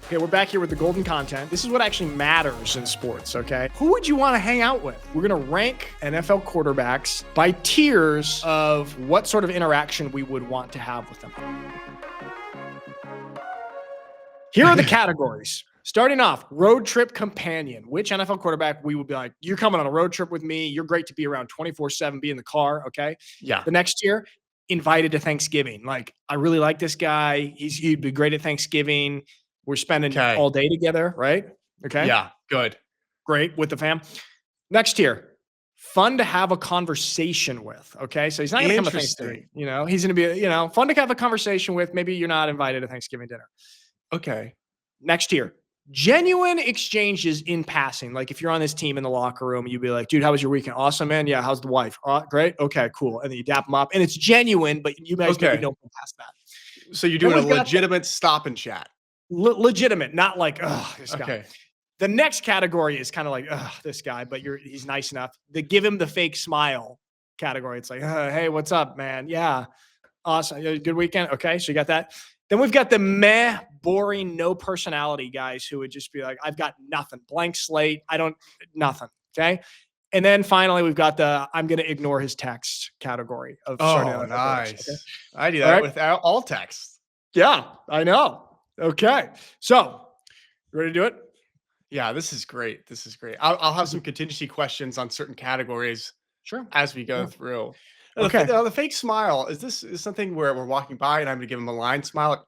Okay, we're back here with the golden content. This is what actually matters in sports, okay? Who would you want to hang out with? We're going to rank NFL quarterbacks by tiers of what sort of interaction we would want to have with them. Here are the categories. Starting off, road trip companion. Which NFL quarterback we would be like, you're coming on a road trip with me. You're great to be around 24/7, be in the car, okay? Yeah. The next tier, invited to Thanksgiving. Like, I really like this guy. He'd be great at Thanksgiving. We're spending all day together, right? Okay. Yeah, good. Great with the fam. Next tier, fun to have a conversation with. Okay. So he's not going to come to Thanksgiving. You know, he's going to be, fun to have a conversation with. Maybe you're not invited to Thanksgiving dinner. Okay. Next tier, genuine exchanges in passing. Like if you're on this team in the locker room, you'd be like, dude, how was your weekend? Awesome, man. Yeah. How's the wife? Great. Okay, cool. And then you dap them up and it's genuine, but you guys maybe don't go past that. So you're doing a legitimate stop and chat. Legitimate, not like, this guy. Okay. The next category is kind of like, this guy, but he's nice enough. The give him the fake smile category. It's like, hey, what's up, man? Yeah. Awesome. Good weekend. Okay. So you got that. Then we've got the meh, boring, no personality guys who would just be like, I've got nothing, blank slate. Nothing. Okay. And then finally, we've got the I'm going to ignore his text category of nice. Okay? I do that with all texts. Yeah, I know. Okay. So, you ready to do it? Yeah, this is great. I'll have some contingency questions on certain categories as we go through. Okay. The fake smile, is something where we're walking by and I'm going to give him a line smile?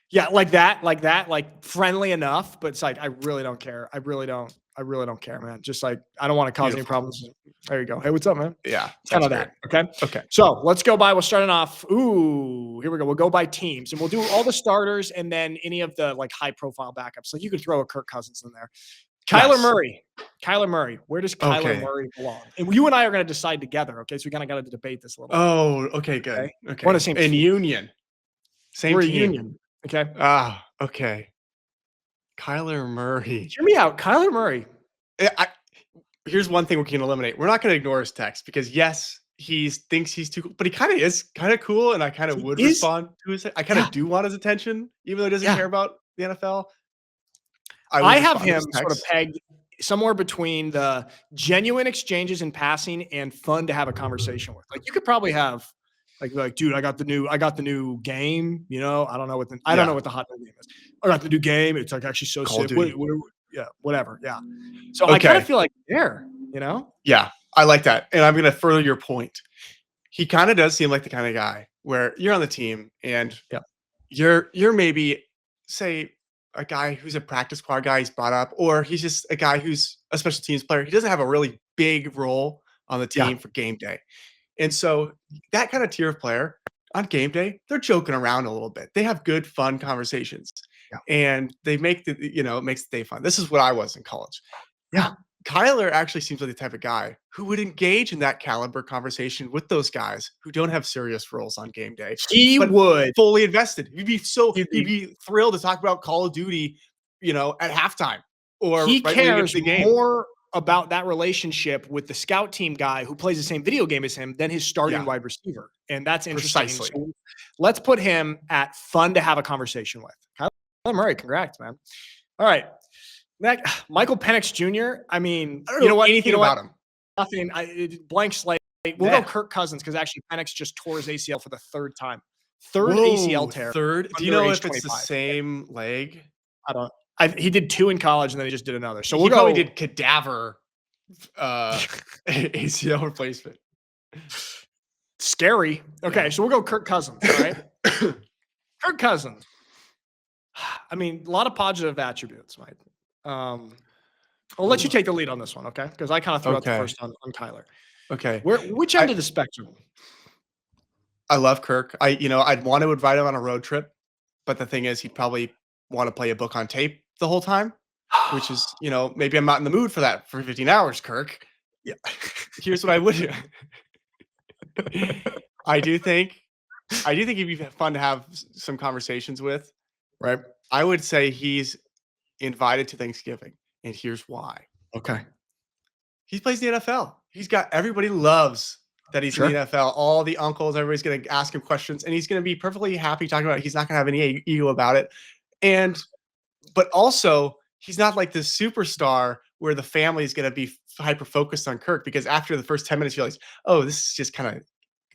Yeah, like that, like friendly enough, but it's like, I really don't care. I really don't care, man. Just like, I don't want to cause any problems. There you go. Hey, what's up, man? Yeah. Kind of that. Okay. Okay. So let's go by. We're starting off. Ooh, here we go. We'll go by teams and we'll do all the starters and then any of the like high profile backups. Like you could throw a Kirk Cousins in there. Kyler Murray. Where does Kyler Murray belong? And you and I are going to decide together. Okay. So we kind of got to debate this a little bit. Oh, okay. Good. Okay. What a same in union. We're team. Union. Okay. Okay. Kyler Murray. Hear me out. Kyler Murray. Here's one thing we can eliminate. We're not going to ignore his text because yes, he thinks he's too cool, but he kind of is kind of cool. And I kind of would respond to his, I kind of do want his attention, even though he doesn't care about the NFL. I have him sort of pegged somewhere between the genuine exchanges in passing and fun to have a conversation with. Like you could probably have like, dude, I got the new game. You know, I don't know what the hot new game is. I got the new game. It's like actually so sick. Whatever. Yeah. So I kind of feel like there, you know? Yeah, I like that. And I'm going to further your point. He kind of does seem like the kind of guy where you're on the team and you're maybe say a guy who's a practice squad guy he's brought up, or he's just a guy who's a special teams player. He doesn't have a really big role on the team for game day. And so that kind of tier of player on game day, they're joking around a little bit. They have good, fun conversations and they make it makes the day fun. This is what I was in college. Yeah. Kyler actually seems like the type of guy who would engage in that caliber conversation with those guys who don't have serious roles on game day. He would fully invested. He'd be thrilled to talk about Call of Duty, at halftime or he cares more about that relationship with the scout team guy who plays the same video game as him than his starting wide receiver. And that's interesting. Precisely. So let's put him at fun to have a conversation with. Kyler Murray, congrats, man. All right. Michael Penix Jr. I mean, I don't know anything about him. Nothing. Blank slate. We'll go Kirk Cousins because actually Penix just tore his ACL for the third time. ACL tear. Third. Do you know if it's the same leg? I don't. He did 2 in college and then he just did another. So he probably did cadaver ACL replacement. Scary. Okay, so we'll go Kirk Cousins. All right. Kirk Cousins. I mean, a lot of positive attributes, Mike. I'll let you take the lead on this one, okay? Because I kind of threw out the first on Kyler. Okay. Which end of the spectrum? I love Kirk. I'd want to invite him on a road trip, but the thing is, he'd probably want to play a book on tape the whole time, which is, maybe I'm not in the mood for that for 15 hours, Kirk. Yeah. Here's what I would do. I do think he'd be fun to have some conversations with. Right. I would say he's invited to Thanksgiving, and here's why. Okay. He plays the NFL. Everybody loves that he's in the NFL. All the uncles, everybody's going to ask him questions, and he's going to be perfectly happy talking about it. He's not going to have any ego about it. And but also he's not like this superstar where the family is going to be hyper focused on Kirk because after the first 10 minutes, you realize, oh, this is just kind of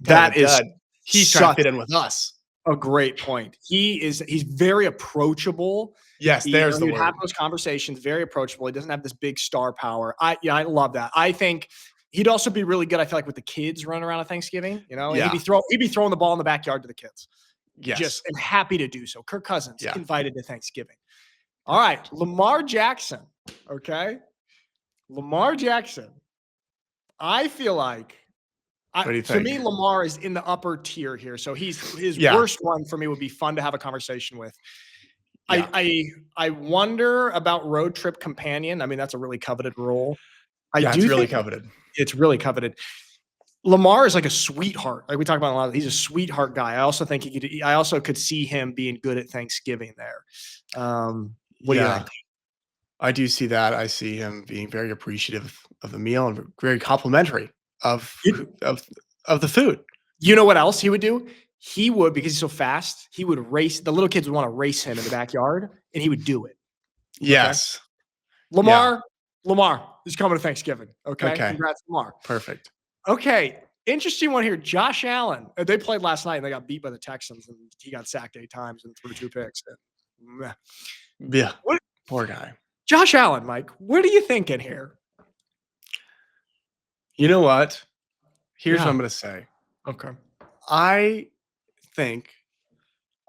That a is dud. He's trying to such fit in with us. a great point. He's very approachable. Yes, there's He the would have word. those conversations, very approachable. He doesn't have this big star power. I love that. I think he'd also be really good, I feel like, with the kids running around at Thanksgiving, and Yeah. he'd be throwing the ball in the backyard to the kids. Yes. Just and happy to do so. Kirk Cousins Yeah. invited to Thanksgiving. All right, Lamar Jackson. Okay. Lamar Jackson. I feel like What do you to me, think? Lamar is in the upper tier here. So his Yeah. worst one for me would be fun to have a conversation with. Yeah. I wonder about road trip companion. I mean, that's a really coveted role. Yeah, it's really coveted. It's really coveted. Lamar is like a sweetheart. Like we talk about a lot. He's a sweetheart guy. I also think I also could see him being good at Thanksgiving there. What do you think? I do see that. I see him being very appreciative of the meal and very complimentary of of the food. You know what else he would do? He would, because he's so fast, he would race. The little kids would want to race him in the backyard, and he would do it. Yes. Lamar is coming to Thanksgiving. Okay. Congrats, Lamar. Perfect. Okay. Interesting one here. Josh Allen. They played last night and they got beat by the Texans, and he got sacked 8 times and threw 2 picks. Yeah. Poor guy. Josh Allen, Mike, what are you thinking here? You know what? Here's what I'm going to say. Okay. I think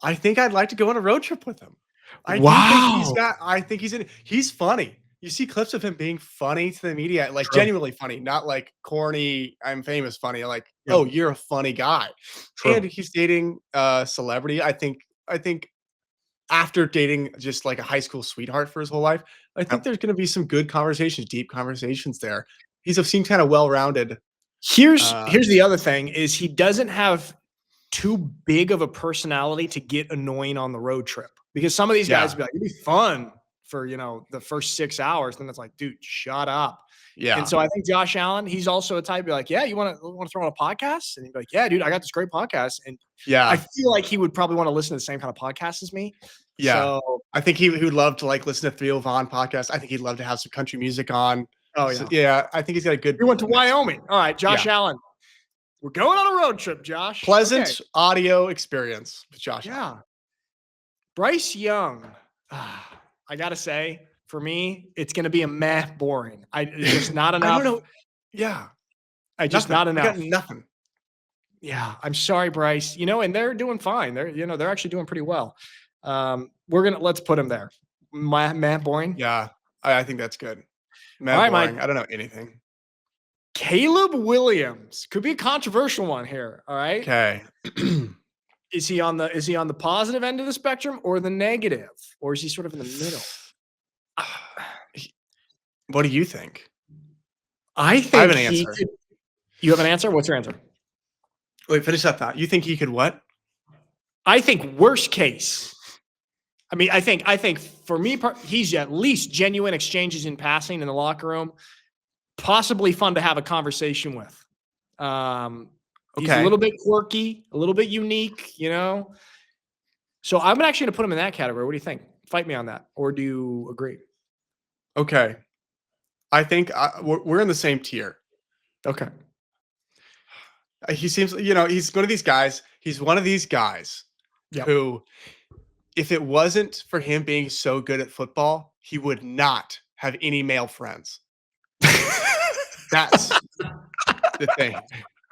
I'd like to go on a road trip with him. I think he's funny. You see clips of him being funny to the media, like genuinely funny, not like corny, I'm famous funny, like, oh, you're a funny guy. And he's dating a celebrity. I think after dating just like a high school sweetheart for his whole life, I think there's going to be some good conversations, deep conversations there. Seems kind of well-rounded. Here's the other thing is he doesn't have too big of a personality to get annoying on the road trip, because some of these guys would be like, it'd be fun for, the first 6 hours. Then it's like, dude, shut up. Yeah. And so I think Josh Allen, he's also a type to be like, yeah, you want to throw on a podcast? And he'd be like, yeah, dude, I got this great podcast. And I feel like he would probably want to listen to the same kind of podcast as me. Yeah. So, I think he would love to like listen to Theo Vaughn podcast. I think he'd love to have some country music on. Oh yeah. So, yeah. I think he's got a good. We went to Wyoming. All right. Josh Allen. We're going on a road trip, Josh. Pleasant audio experience with Josh. Yeah. Bryce Young. I got to say, for me, it's going to be a meh boring. It's just not enough. I don't know. Yeah. Not enough. I got nothing. Yeah. I'm sorry, Bryce. And they're doing fine. They're actually doing pretty well. Let's put him there. Meh boring. Yeah. I think that's good. Meh boring. Mike. I don't know anything. Caleb Williams could be a controversial one here. All right. Okay. Is he on the positive end of the spectrum or the negative, or is he sort of in the middle? What do you think? I think I have an answer. You have an answer? What's your answer? Wait, finish that thought. You think he could what? I think worst case. I mean, I think for me, he's at least genuine exchanges in passing in the locker room. Possibly fun to have a conversation with. He's a little bit quirky, a little bit unique, So I'm actually going to put him in that category. What do you think? Fight me on that. Or do you agree? Okay. I think we're in the same tier. Okay. He seems, he's one of these guys. He's one of these guys who, if it wasn't for him being so good at football, he would not have any male friends. That's the thing.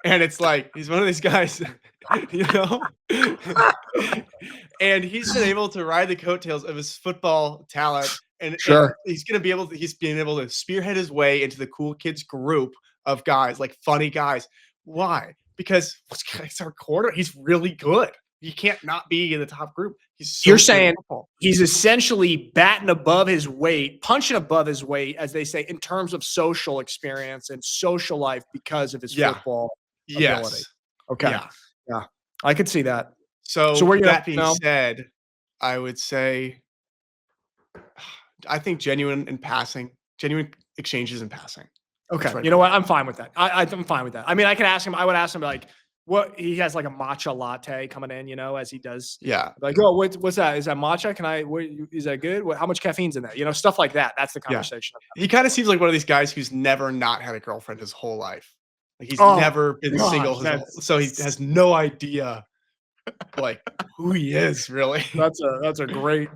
And it's like, he's one of these guys, and he's been able to ride the coattails of his football talent. And he's being able to spearhead his way into the cool kids group of guys, like funny guys. Why? Because he's our quarter. He's really good. He can't not be in the top group. You're saying he's essentially batting above his weight, punching above his weight, as they say, in terms of social experience and social life because of his football ability. Okay. Yeah. I could see that. So with that being said, I would say I think genuine exchanges in passing. Okay. You know what? I'm fine with that. I'm fine with that. I mean, I would ask him like, What he has like a matcha latte coming in, as he does. Yeah. Like, oh, what's that? Is that matcha? Is that good? How much caffeine's in that? Stuff like that. That's the Yeah. conversation. He kind of seems like one of these guys who's never not had a girlfriend his whole life. Like he's Oh never been single gosh, so he has no idea like who he is really. that's a great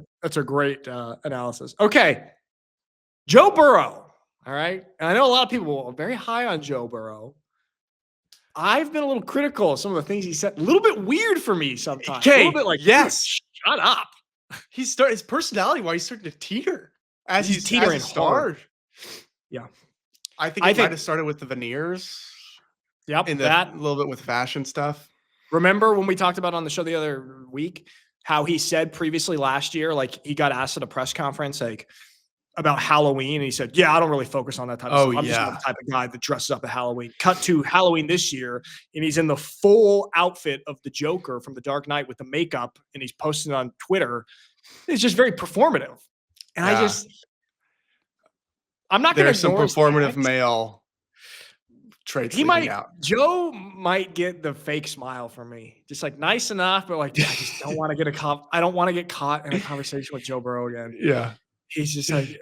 analysis. Okay, Joe Burrow. All right, and I know a lot of people are very high on Joe Burrow. I've been a little critical of some of the things he said. A little bit weird for me sometimes. A little bit like, yes, shut up. His personality why he's starting to teeter as He's teetering hard. Yeah, I think it might have started with the veneers. Yep, and that a little bit with fashion stuff. Remember when we talked about on the show the other week how he said previously last year, like he got asked at a press conference, like about Halloween, and he said, "Yeah, I don't really focus on that type of stuff. I'm just not the type of guy that dresses up at Halloween." Cut to Halloween this year, and he's in the full outfit of the Joker from The Dark Knight with the makeup, and he's posting on Twitter. It's just very performative, and I'm not going to ignore some performative male traits. Joe might get the fake smile from me, just like nice enough, but like I just don't want to get I don't want to get caught in a conversation with Joe Burrow again. Yeah. He's just like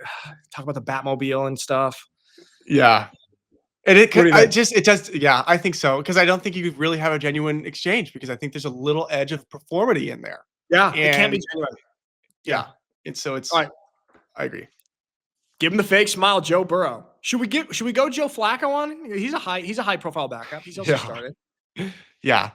talk about the Batmobile and stuff. Yeah. And it does. Yeah, I think so. Because I don't think you could really have a genuine exchange because I think there's a little edge of performity in there. Yeah. It can't be genuine. Yeah. And so it's, all right. I agree. Give him the fake smile, Joe Burrow. Should we go Joe Flacco on? He's a high profile backup. He's also started. Yeah.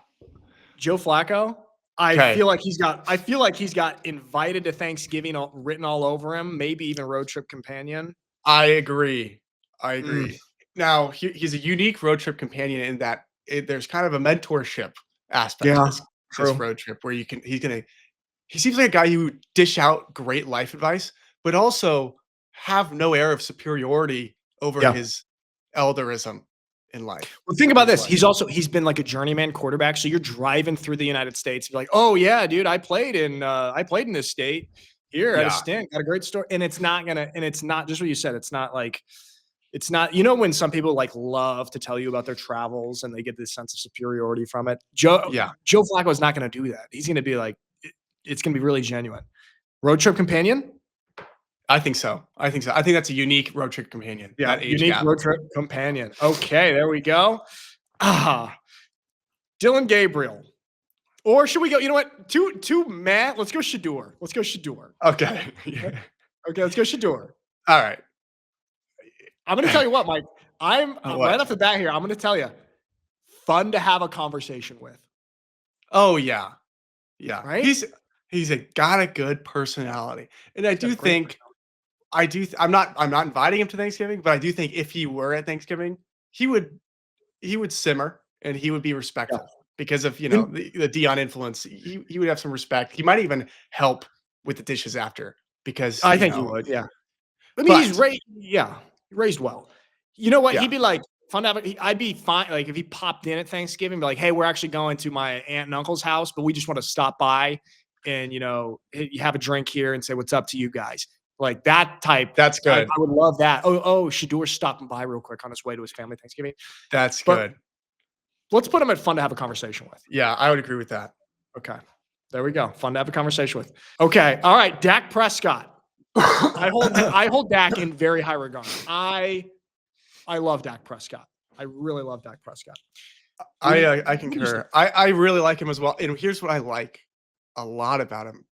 Joe Flacco. I feel like he's got invited to Thanksgiving written all over him, maybe even road trip companion. I agree. Now, he's a unique road trip companion in that there's kind of a mentorship aspect to this road trip where he seems like a guy who would dish out great life advice, but also have no air of superiority over his elderism in life. Well, think about this. He's been like a journeyman quarterback. So you're driving through the United States. You're like, oh yeah, dude, I played in this state here at a stint. Got a great story. And it's not just what you said. It's not, when some people like love to tell you about their travels and they get this sense of superiority from it. Joe Flacco is not going to do that. He's going to be like, it's going to be really genuine. Road trip companion. I think so. I think that's a unique road trip companion. Yeah, unique road trip companion. Okay, there we go. Dylan Gabriel. Or should we go, you know what? Two Matt. Let's go Shador. Okay. Okay, let's go Shador. All right. I'm going to tell you what, Mike. I'm right off the bat here. I'm going to tell you, fun to have a conversation with. Oh, yeah. Yeah. Right? He's got a good personality. And I do think I'm not inviting him to Thanksgiving, but I do think if he were at Thanksgiving, he would simmer and he would be respectful because of, the Dion influence. He would have some respect. He might even help with the dishes after because I think he would. Yeah. I mean, he's raised well. You know what? He'd be like fun to have. I'd be fine. Like if he popped in at Thanksgiving, be like, hey, we're actually going to my aunt and uncle's house, but we just want to stop by and, you have a drink here and say, what's up to you guys? Like that type. That's good. I would love that. Oh, Shador's stopping by real quick on his way to his family Thanksgiving. That's good. Let's put him at fun to have a conversation with. Yeah, I would agree with that. Okay. There we go. Fun to have a conversation with. Okay. All right. Dak Prescott. I hold Dak in very high regard. I love Dak Prescott. I really love Dak Prescott. I concur. I really like him as well. And here's what I like a lot about him.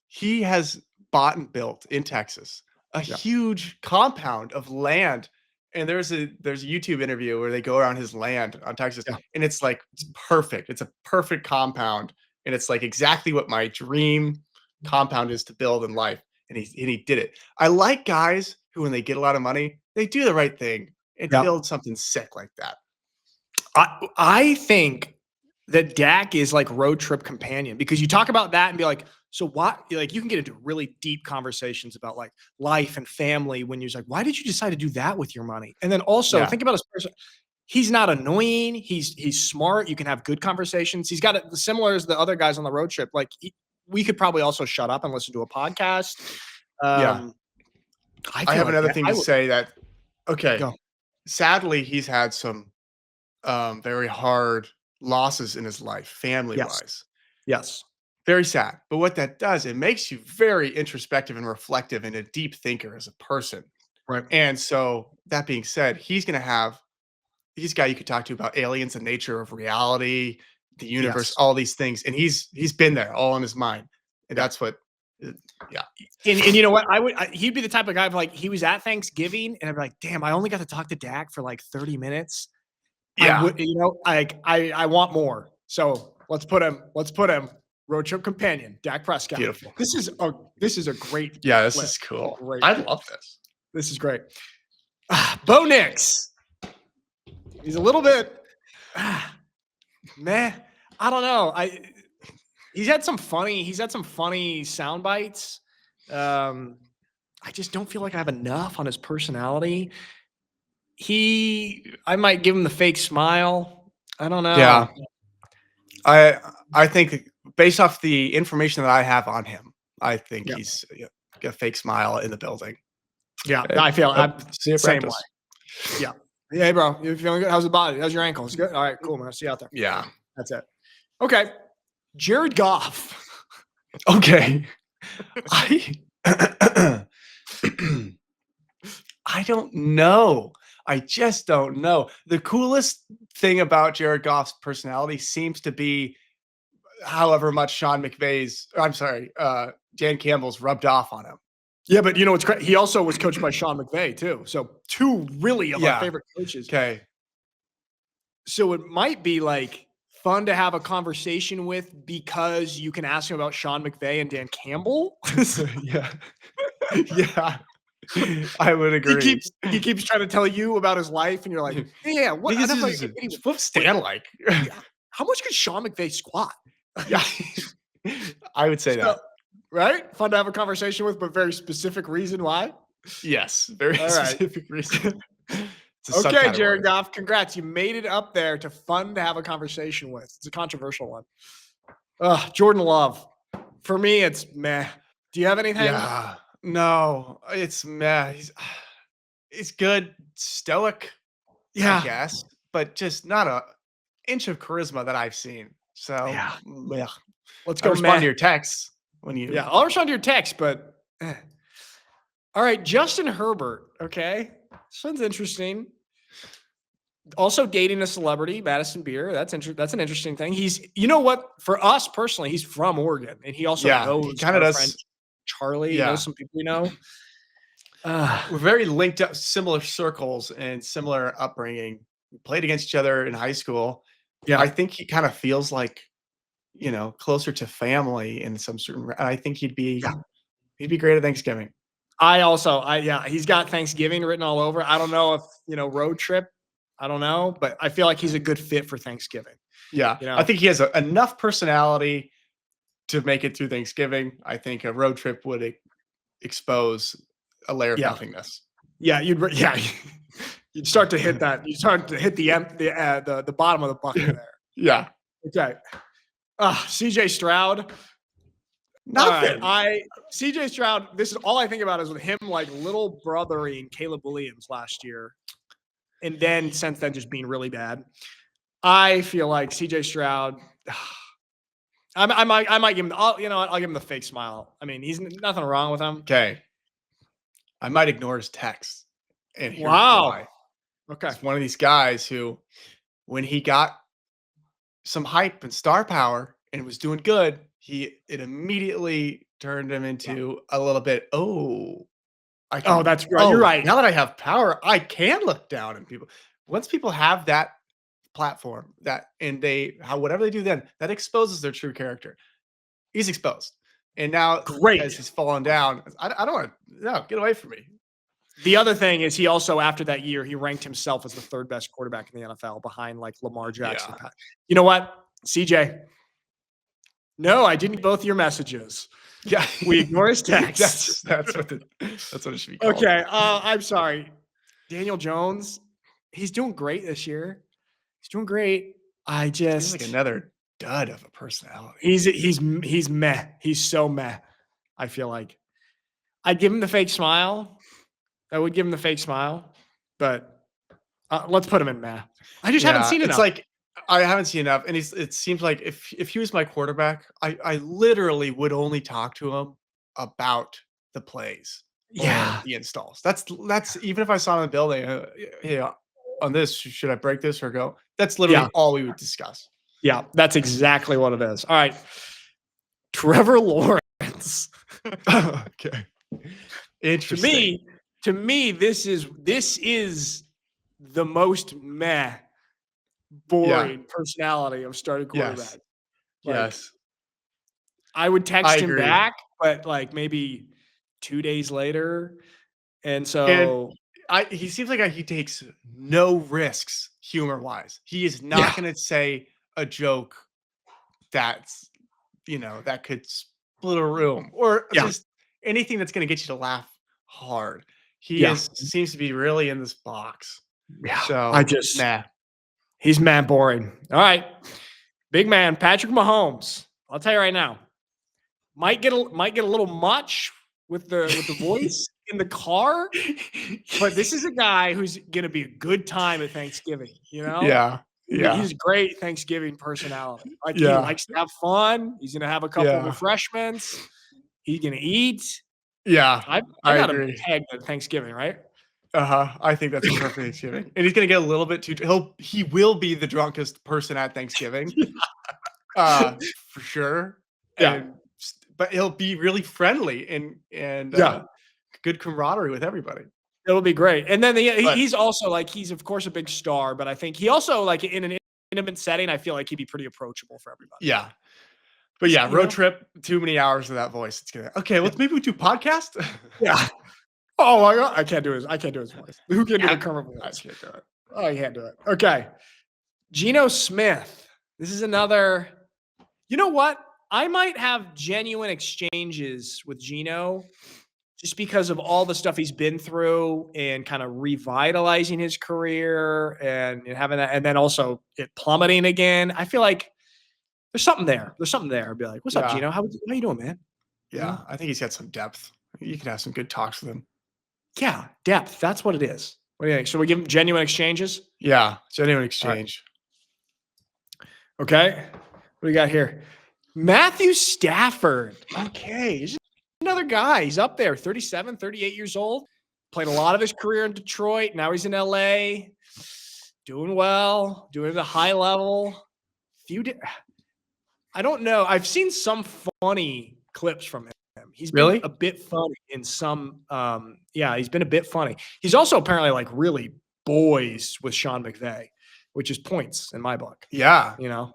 He has bought and built in Texas a huge compound of land. And there's a YouTube interview where they go around his land on Texas and it's perfect. It's a perfect compound. And it's like exactly what my dream compound is to build in life. And he did it. I like guys who, when they get a lot of money, they do the right thing and build something sick like that. I think that Dak is like road trip companion because you talk about that and be like, so what? Like you can get into really deep conversations about like life and family when you're like, why did you decide to do that with your money? And then also think about his person. He's not annoying. He's smart. You can have good conversations. He's got it similar as the other guys on the road trip. Like we could probably also shut up and listen to a podcast. I have another thing to say that. Okay. Go. Sadly, he's had some very hard losses in his life, family Yes. wise. Yes. Very sad. But what that does, it makes you very introspective and reflective and a deep thinker as a person. Right. And so that being said, he's a guy you could talk to about aliens, the nature of reality, the universe, Yes. all these things. And he's been there all in his mind. And Yeah. that's what yeah. And you know what? He'd be the type of guy like he was at Thanksgiving and I'd be like, damn, I only got to talk to Dak for like 30 minutes. I Yeah. would, like I want more. So let's put him road trip companion, Dak Prescott. Beautiful. This is a great Yeah, this clip. is cool. Great I clip. love this. This is great. Bo Nix. He's a little bit meh. I don't know. He's had some funny sound bites. I just don't feel like I have enough on his personality. I might give him the fake smile. I don't know. Yeah. I think based off the information that I have on him, I think Yeah. he's got a fake smile in the building. Yeah, I feel I'm See you at same practice. way. Yeah. Hey, bro, you feeling good? How's the body? How's your ankle? It's good. All right, cool, man. See you out there. Yeah. That's it. Okay. Jared Goff. Okay. I I don't know. I just don't know. The coolest thing about Jared Goff's personality seems to be however much Dan Campbell's rubbed off on him. Yeah, but you know what's great? He also was coached by Sean McVay too. So two really of our favorite coaches. Okay. So it might be like fun to have a conversation with because you can ask him about Sean McVay and Dan Campbell. Yeah. Yeah. I would agree. He keeps trying to tell you about his life, and you're like, yeah, what? What's Stan like? How much could Sean McVay squat? Yeah, I would say that. Right? Fun to have a conversation with, but very specific reason why. Yes, very specific reason. Okay, Jared Goff, congrats. You made it up there to fun to have a conversation with. It's a controversial one. Jordan Love. For me, it's meh. Do you have anything? Yeah. No, it's meh. He's good, stoic, I guess, but just not an inch of charisma that I've seen. So yeah. Let's go respond to your texts when you. Yeah, I'll respond to your text, but all right, Justin Herbert. Okay, this one's interesting. Also dating a celebrity, Madison Beer. That's an interesting thing. You know what? For us personally, he's from Oregon, and he also knows he kind of does. Friend Charlie, knows some people we know. We're very linked up, similar circles and similar upbringing. We played against each other in high school. Yeah, I think he kind of feels like, closer to family in some certain. I think he'd be great at Thanksgiving. He's got Thanksgiving written all over. I don't know if road trip. I don't know, but I feel like he's a good fit for Thanksgiving. Yeah, I think he has enough personality to make it through Thanksgiving. I think a road trip would expose a layer of nothingness. Yeah, you'd start to hit that. You start to hit the bottom of the bucket there. Yeah. Okay. CJ Stroud. Nothing. CJ Stroud. This is all I think about is with him like little brothering Caleb Williams last year, and then since then just being really bad. I feel like CJ Stroud. I might give him. I'll give him the fake smile. I mean, he's nothing wrong with him. Okay. I might ignore his text. And here's why. Okay. He's one of these guys who, when he got some hype and star power and was doing good, it immediately turned him into a little bit. That's right. You're right. Now that I have power, I can look down on people. Once people have that platform, whatever they do, then that exposes their true character. He's exposed, and now as he's fallen down, I don't want to. No, get away from me. The other thing is he also, after that year, he ranked himself as the third best quarterback in the NFL behind like Lamar Jackson. Yeah. You know what, CJ? No, I didn't get both your messages. Yeah, we ignore his text. that's what it should be called. Okay, I'm sorry. Daniel Jones, he's doing great this year. He's doing great. He's like another dud of a personality. He's meh. He's so meh. I feel like I'd give him the fake smile. I would give him the fake smile, but Let's put him in meh. I just haven't Yeah, seen it's enough. like I haven't seen enough, and it seems like if he was my quarterback, I literally would only talk to him about the plays or Yeah. the installs. That's even if I saw him in the building, yeah, on this, should I break this or go? That's literally Yeah. all we would discuss. Yeah. That's exactly what it is. All right. Trevor Lawrence. Okay. to Interesting. me, to me, this is the most meh, Yeah. boring personality of starting Yes. quarterback. Like, Yes. I would I text him agree. back, but like maybe 2 days later. And And so, he seems like he takes no risks humor-wise. He is not yeah, gonna say a joke that's, that could split a room or yeah, just anything that's gonna get you to laugh hard. He yeah, is seems to be really in this box. yeah. So, nah. He's mad boring. All right. Big man, Patrick Mahomes. I'll tell you right now, might get a little much with the voice in the car, but this is a guy who's gonna be a good time at Thanksgiving, you know? Yeah. Yeah. He's a great Thanksgiving personality. Like, he Yeah. likes to have fun. He's gonna have a couple Yeah. refreshments. He's gonna eat. Yeah. I I got him agree. tagged at Thanksgiving, right? Uh-huh. I think that's a perfect Thanksgiving. And he's gonna get a little bit too he will be the drunkest person at Thanksgiving, for sure. Yeah. And but he'll be really friendly and Yeah. good camaraderie with everybody. It'll be great. And then But he's also like, he's of course a big star, but I think he also, like, in an intimate setting, I feel like he'd be pretty approachable for everybody. yeah. But yeah, You road know? trip, too many hours of that voice. It's gonna okay, Yeah. let's maybe we do podcast. Yeah. Oh my god, I can't do his voice. Who can do the Yeah, current I voice? can't do it. Oh, I can't do it. Okay. Geno Smith. This is another. You know what? I might have genuine exchanges with Geno just because of all the stuff he's been through and kind of revitalizing his career and having that, and then also it plummeting again. I feel like there's something there. There's something there. I'd be like, "What's up, Yeah, Geno? How you doing, man?" You yeah. know? I think he's got some depth. You could have some good talks with him. Yeah, depth. That's what it is. What do you think? Should we give him genuine exchanges? Yeah, genuine All right. exchange. Okay. What do we got here? Matthew Stafford. Okay. He's just another guy. He's up there, 37, 38 years old. Played a lot of his career in Detroit. Now he's in LA. Doing well, doing it at a high level. I don't know. I've seen some funny clips from him. He's been Really? a bit funny in some yeah, he's been a bit funny. He's also apparently like really boys with Sean McVay, which is points in my book, Yeah. you know?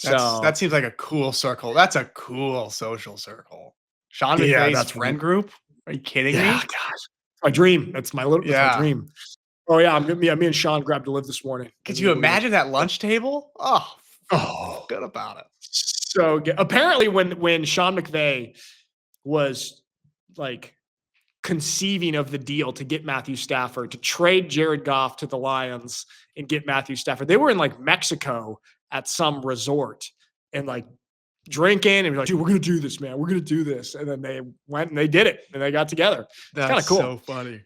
That So, seems like a cool circle. That's a cool social circle. Sean yeah, McVay's that's friend group? Are you kidding yeah, me? gosh. My dream. That's my Yeah. dream. Oh, yeah, me and Sean grabbed to live this morning. Could you We're gonna imagine that lunch table? Oh, oh, good about it. so good. Apparently when Sean McVay was, like, conceiving of the deal to get Matthew Stafford, to trade Jared Goff to the Lions and get Matthew Stafford, they were in, like, Mexico at some resort and, like, drinking and be like, "Dude, we're gonna do this, man. We're gonna do this." And then they went and they did it and they got together. It's kind That's of cool. so funny.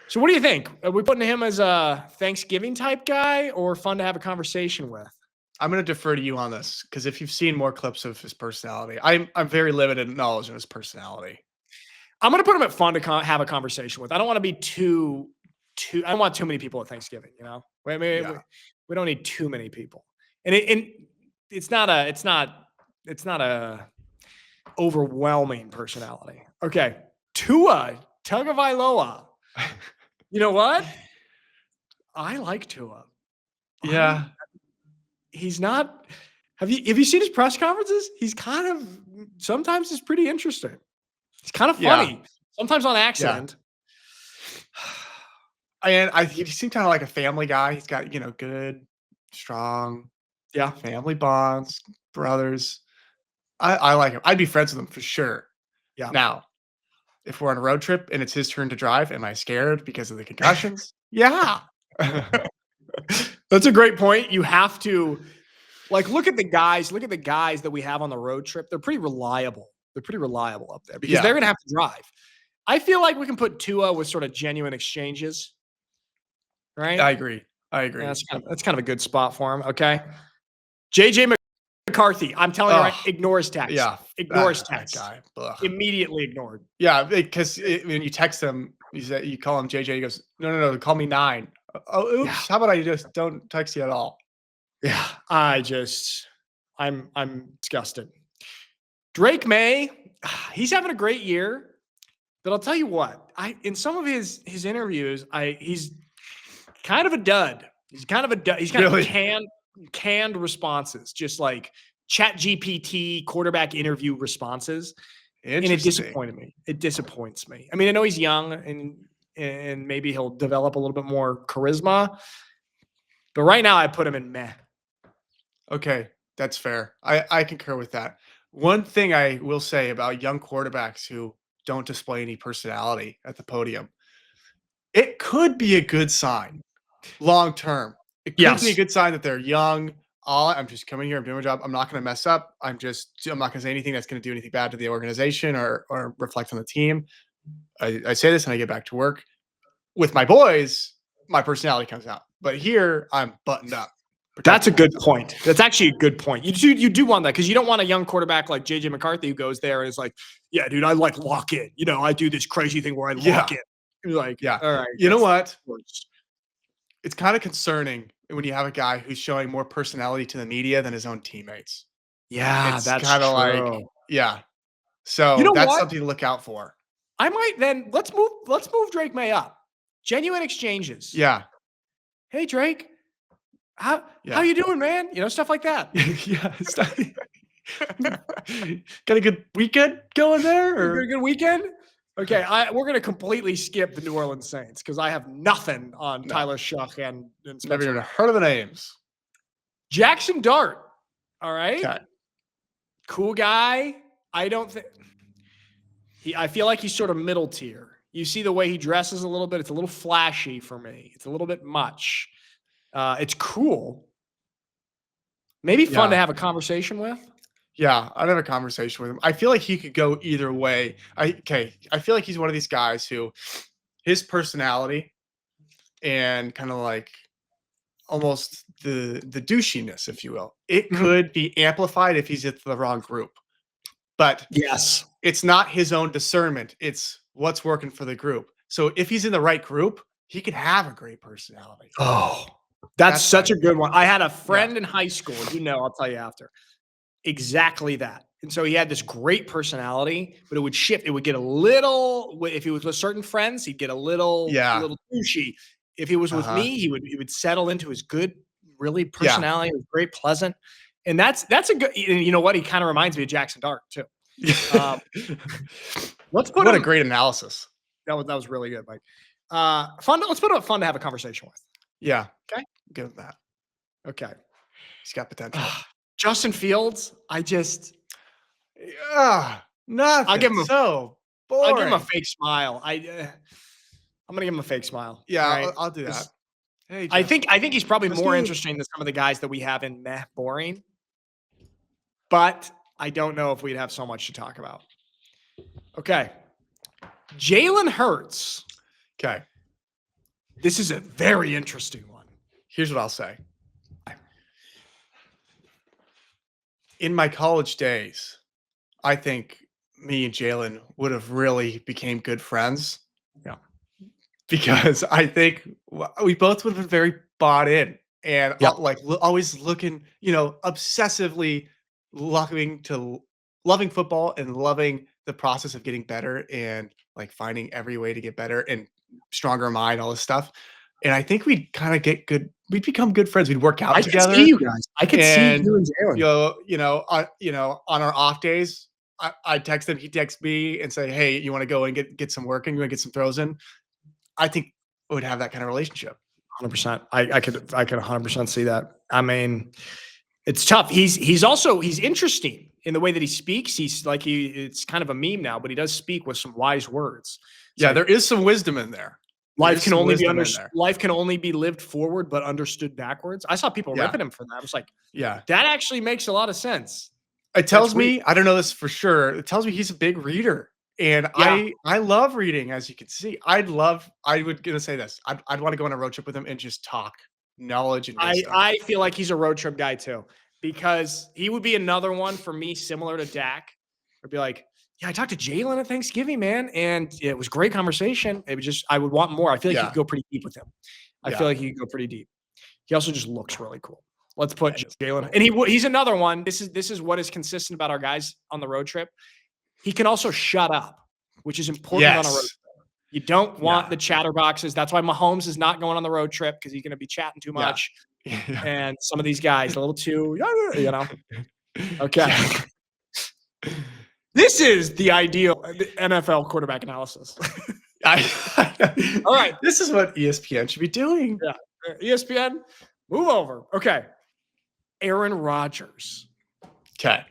So what do you think? Are we putting him as a Thanksgiving type guy or fun to have a conversation with? I'm gonna defer to you on this because if you've seen more clips of his personality, I'm very limited knowledge of his personality. I'm gonna put him at fun to have a conversation with. I don't want to be too. I don't want too many people at Thanksgiving. You know, Yeah. we don't need too many people, and it's not a overwhelming personality. Okay, Tua Tagovailoa. You know what? I like Tua. Yeah. He's not. Have you seen his press conferences? He's kind of sometimes it's pretty interesting. He's kind of Yeah. funny, sometimes on Yeah. accident. And he seemed kind of like a family guy. He's got, good, strong Yeah, family bonds, brothers. I like him. I'd be friends with him for sure. yeah. Now, if we're on a road trip and it's his turn to drive, am I scared because of the concussions? Yeah. That's a great point. You have to look at the guys. Look at the guys that we have on the road trip. They're pretty reliable. They're pretty reliable up there because Yeah. they're going to have to drive. I feel like we can put Tua with sort of genuine exchanges. right? I agree. I Yeah, agree. that's kind of a good spot for him. Okay. JJ McCarthy, I'm telling you, right? Oh, Ignores text. yeah. Ignores That text. guy. Ugh. Immediately ignored. Yeah, because when you text him, you call him JJ. He goes, no, call me 9. Oh, oops. Yeah. How about I just don't text you at all? Yeah. I'm disgusted. Drake May, he's having a great year, but I'll tell you what, in some of his interviews, he's kind of a dud. He's kind of a dud. He's kind Really? of canned responses, just like Chat GPT quarterback interview responses. And it Interesting. disappointed me. It disappoints me. I mean, I know he's young and maybe he'll develop a little bit more charisma, but right now I put him in meh. Okay, that's fair. I concur with that. One thing I will say about young quarterbacks who don't display any personality at the podium, it could be a good sign long term. It could be a Yes. good sign that they're young. I'm just coming here. I'm doing my job. I'm not going to mess up. I'm not going to say anything that's going to do anything bad to the organization or reflect on the team. I say this and I get back to work. With my boys, my personality comes out. But here, I'm buttoned up. That's a good point. That's actually a good point. You do want that because you don't want a young quarterback like JJ McCarthy who goes there and is like, yeah, dude, I like lock in. You know, I do this crazy thing where I lock in. You're like, Yeah. all right. You know what? Worse. It's kind of concerning when you have a guy who's showing more personality to the media than his own teammates. Yeah, It's that's kind of like, true. yeah. You So know that's what? something to look out for. I might then let's move Drake May up. Genuine exchanges. Yeah. Hey Drake, how you doing, man? You know, stuff like that. Yeah. Got a good weekend going there? Or? Good weekend. Okay, we're gonna completely skip the New Orleans Saints because I have nothing on No. Tyler Shuck and Never Spencer. even heard of the names. Jackson Dart. All right. Okay. Cool guy. I don't think I feel like he's sort of middle tier. You see the way he dresses a little bit. It's a little flashy for me. It's a little bit much. It's cool. Maybe fun to have a conversation with. Yeah, I'd have a conversation with him. I feel like he could go either way. I feel like he's one of these guys who his personality and kind of like almost the douchiness, if you will, it could be amplified if he's at the wrong group. But yes, it's not his own discernment. It's what's working for the group. So if he's in the right group, he could have a great personality. Oh, that's such a good one. I had a friend in high school, I'll tell you after. Exactly that. And so he had this great personality, but it would shift. It would get a little, if he was with certain friends, he'd get a little douchey. If he was with me, he would settle into his good, really personality. It was very pleasant. And that's a good, you know what? He kind of reminds me of Jackson Dart too. Let's put a great analysis. That was really good, Mike. Fun. Let's put fun to have a conversation with. Yeah. Okay. Good with that. Okay. He's got potential. Justin Fields, nothing. I'll give him boring. I'll give him a fake smile. I'm gonna give him a fake smile. Yeah, right? I'll do that. Hey, I think he's probably more interesting than some of the guys that we have in meh boring. But I don't know if we'd have so much to talk about. Okay. Jalen Hurts. Okay. This is a very interesting one. Here's what I'll say. In my college days, I think me and Jalen would have really became good friends. Yeah. Because I think we both would have been very bought in and always looking, obsessively loving football and loving the process of getting better and like finding every way to get better and stronger mind, all this stuff. And I think we'd kind of get good. We'd become good friends. We'd work out together. I could see you guys. I could see you and Jalen. On our off days, I text him. He texts me and say, "Hey, you want to go and get some work in? You want to get some throws in?" I think we would have that kind of relationship. 100%. I could 100% see that. I mean, it's tough. He's interesting in the way that he speaks. It's kind of a meme now, but he does speak with some wise words. So there is some wisdom in there. Life can only be lived forward, but understood backwards. I saw people ripping him for that. I was like, that actually makes a lot of sense. It tells me, I don't know this for sure. It tells me he's a big reader. And Yeah. I love reading, as you can see. I would gonna say this. I'd want to go on a road trip with him and just talk knowledge and wisdom. I feel like he's a road trip guy too, because he would be another one for me, similar to Dak. I'd be like, yeah, I talked to Jalen at Thanksgiving, man, and it was great conversation. It was just I would want more. I feel like you Yeah. could go pretty deep with him. I Yeah. feel like you could go pretty deep. He also just looks really cool. Let's put Jalen, and he's another one. This is what is consistent about our guys on the road trip. He can also shut up, which is important on a road trip. Yes. You don't want Yeah. the chatterboxes. That's why Mahomes is not going on the road trip, because he's going to be chatting too Yeah. much. Yeah. And some of these guys a little too, you know. Okay. Yeah. This is the ideal NFL quarterback analysis. All right. This is what ESPN should be doing. Yeah. ESPN, move over. Okay. Aaron Rodgers. Okay.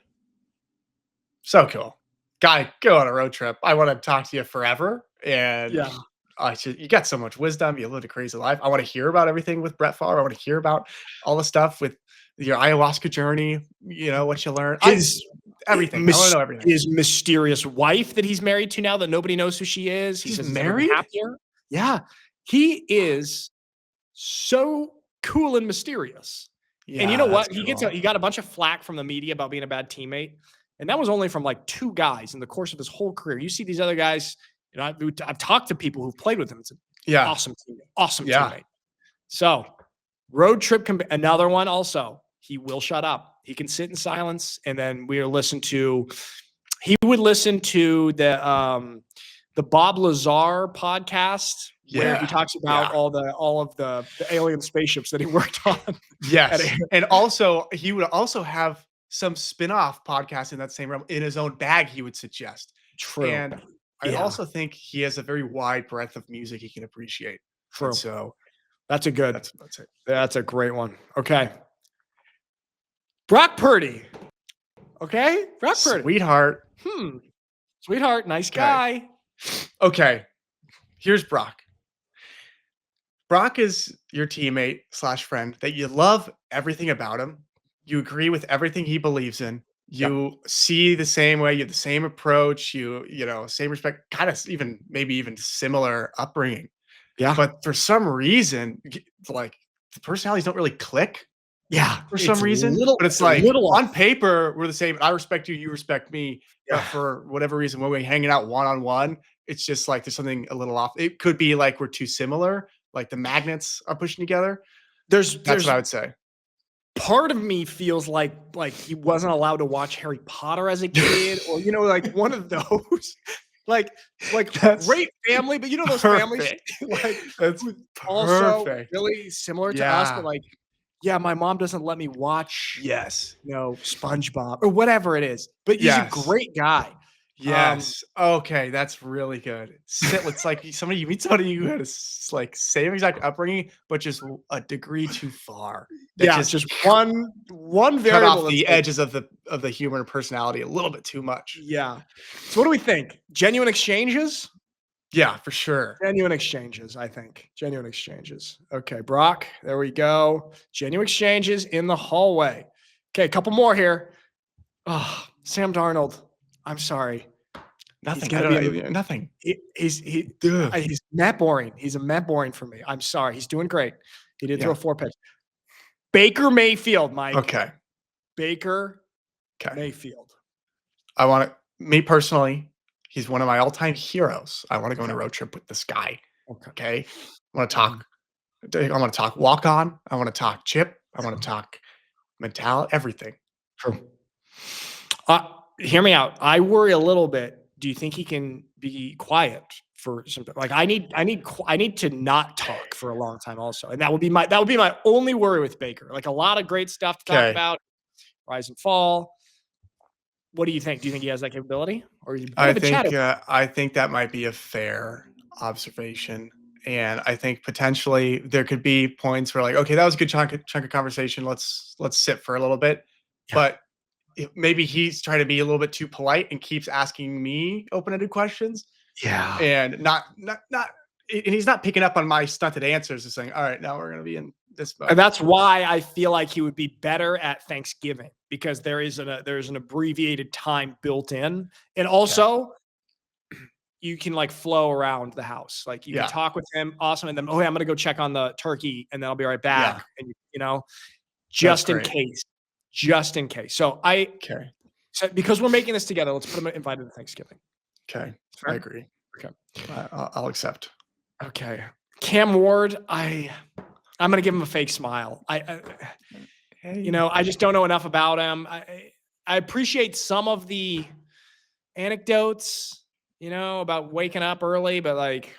So cool. Guy, go on a road trip. I want to talk to you forever. And Yeah. you got so much wisdom. You lived a crazy life. I want to hear about everything with Brett Favre. I want to hear about all the stuff with your ayahuasca journey, what you learned. Everything. I want to know everything. His mysterious wife that he's married to now that nobody knows who she is. He's says married? Happier. Yeah. He is so cool and mysterious. Yeah, and you know what? cool. He got a bunch of flack from the media about being a bad teammate. And that was only from like 2 guys in the course of his whole career. You see these other guys, I've talked to people who've played with him. It's an awesome teammate. Awesome teammate. So road trip, another one also. He will shut up. He can sit in silence. And then he would listen to the Bob Lazar podcast, where he talks about all of the alien spaceships that he worked on. Yes. And also he would also have some spin-off podcasts in that same realm in his own bag, he would suggest. True. And I also think he has a very wide breadth of music he can appreciate. True. And so that's it. That's a great one. Okay. Brock Purdy. Okay. Brock Purdy. Sweetheart. Sweetheart. Nice guy. Okay. Here's Brock. Brock is your teammate / friend that you love everything about him. You agree with everything he believes in. You see the same way, you have the same approach, same respect, kind of maybe even similar upbringing. Yeah. But for some reason, like the personalities don't really click. Yeah. For some reason. But it's like on paper, we're the same. I respect you, you respect me. Yeah. But for whatever reason, when we're hanging out one-on-one, it's just like there's something a little off. It could be like we're too similar, like the magnets are pushing together. That's what I would say. Part of me feels like he wasn't allowed to watch Harry Potter as a kid, or like one of those. like That's great family, but those families that's also perfect. really similar to us, but my mom doesn't let me watch SpongeBob or whatever it is. But he's a great guy. Yes. Okay, that's really good. It's like you meet somebody who has like same exact upbringing, but just a degree too far. Just one variable cut off the edges of the human personality a little bit too much. Yeah. So what do we think? Genuine exchanges? Yeah, for sure. Genuine exchanges, I think. Genuine exchanges. Okay, Brock, there we go. Genuine exchanges in the hallway. Okay, a couple more here. Oh, Sam Darnold. I'm sorry. Nothing. Nothing. He's Matt Boring. He's a Matt Boring for me. I'm sorry. He's doing great. He did throw 4 picks. Baker Mayfield, Mike. Okay. Baker Mayfield. Me personally, he's one of my all-time heroes. I want to go on a road trip with this guy. Okay. I want to talk walk on. I want to talk chip. I want to talk mentality, everything. True. Hear me out. I worry a little bit. Do you think he can be quiet for some? Like I need to not talk for a long time also, and that would be my only worry with Baker. Like a lot of great stuff to talk about, rise and fall. What do you think? Do you think he has that capability, or is he I think that might be a fair observation, and I think potentially there could be points where like, okay, that was a good chunk of conversation. Let's sit for a little bit, but maybe he's trying to be a little bit too polite and keeps asking me open-ended questions. Yeah. And and he's not picking up on my stunted answers and saying, all right, now we're going to be in this mode. And that's why I feel like he would be better at Thanksgiving, because there's an abbreviated time built in. And also you can like flow around the house. Like you can talk with him. Awesome. And then, oh, yeah, I'm going to go check on the turkey and then I'll be right back. Yeah. And just in case. So because we're making this together, let's put him invited to Thanksgiving. Okay. Fair? I agree. Okay. I'll accept. Okay. Cam Ward, I'm going to give him a fake smile. I just don't know enough about him. I appreciate some of the anecdotes, about waking up early, but like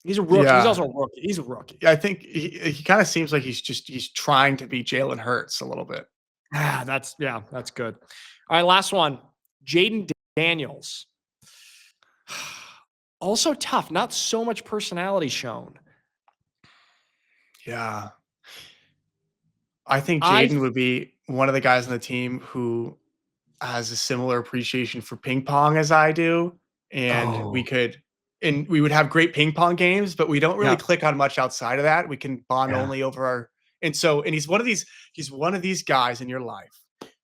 he's a rookie. Yeah. He's also a rookie. He's a rookie. Yeah, I think he kind of seems like he's trying to be Jalen Hurts a little bit. That's good. All right, last one. Jaden Daniels. Also tough. Not so much personality shown. Yeah. I think Jaden would be one of the guys on the team who has a similar appreciation for ping pong as I do. And we would have great ping pong games, but we don't really click on much outside of that. We can bond only over and he's one of these guys in your life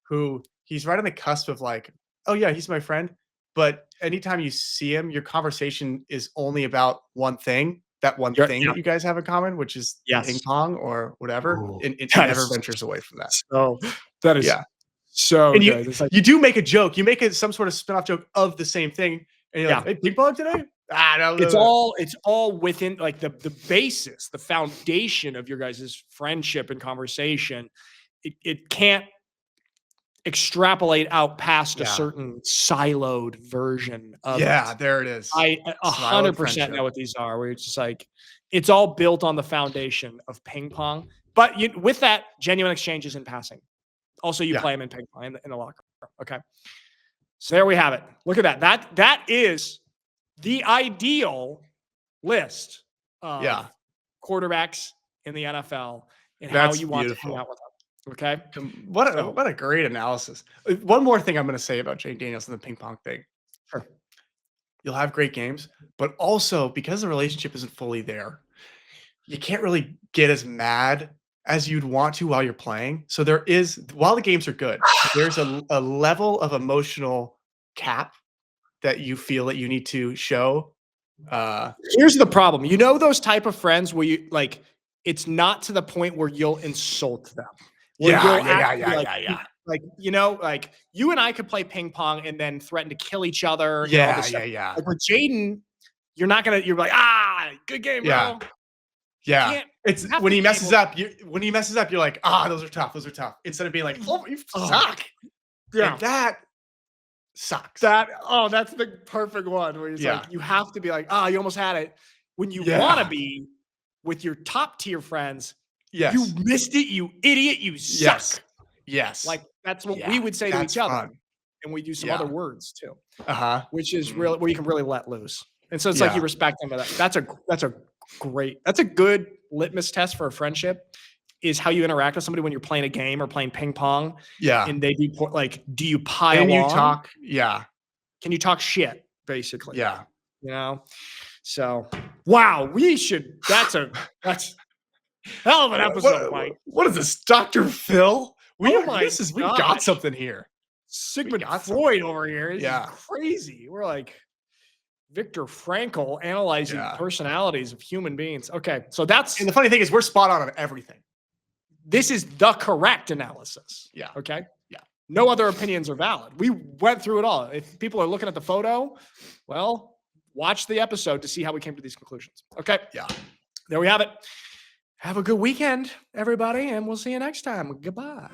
who he's right on the cusp of like, oh yeah, he's my friend. But anytime you see him, your conversation is only about one thing. That one thing that you guys have in common, which is ping pong or whatever, and it never ventures away from that. So that is so and good. You do make a joke. You make some sort of spin-off joke of the same thing. And you're like, hey, ping pong today? No. It's all within like the basis, the foundation of your guys' friendship and conversation. It can't extrapolate out past a certain siloed version of it. There it is. I 100% know what these are. Where it's just like it's all built on the foundation of ping pong. But with that, genuine exchanges in passing. Also, you play them in ping pong in the locker room. Okay. So there we have it. Look at that. That is the ideal list of quarterbacks in the NFL and how you want to hang out with them. Okay. What a great analysis. One more thing I'm going to say about Jay Daniels and the ping pong thing. Sure. You'll have great games, but also because the relationship isn't fully there, you can't really get as mad as you'd want to while you're playing. So while the games are good, there's a level of emotional cap that you feel that you need to show. Here's the problem. Those type of friends where you like, it's not to the point where you'll insult them. Yeah. Like, like you and I could play ping pong and then threaten to kill each other. Yeah. Like with Jaden, you're like, good game, bro. Yeah. It's when he messes up, you're like, those are tough. Instead of being like, oh, you suck. Yeah. And that sucks. That's the perfect one where it's like, you have to be like, you almost had it. When you want to be with your top tier friends, you missed it, you idiot, you suck. Yes. Like that's what we would say to each other. Fun. And we do some other words too. Which is Mm-hmm. really where you can really let loose. And so it's like you respect them for that. That's a good litmus test for a friendship is how you interact with somebody when you're playing a game or playing ping pong. Yeah. And they do like, do you pile on? You talk? Yeah. Can you talk shit, basically? Yeah. So wow, that's hell of an episode, Mike. What is this, Dr. Phil? We got something here. Sigmund Freud over here. This is crazy. We're like Viktor Frankl analyzing personalities of human beings. Okay, so and the funny thing is we're spot on everything. This is the correct analysis. Yeah. Okay. Yeah. No other opinions are valid. We went through it all. If people are looking at the photo, well, watch the episode to see how we came to these conclusions. Okay. Yeah. There we have it. Have a good weekend, everybody, and we'll see you next time. Goodbye.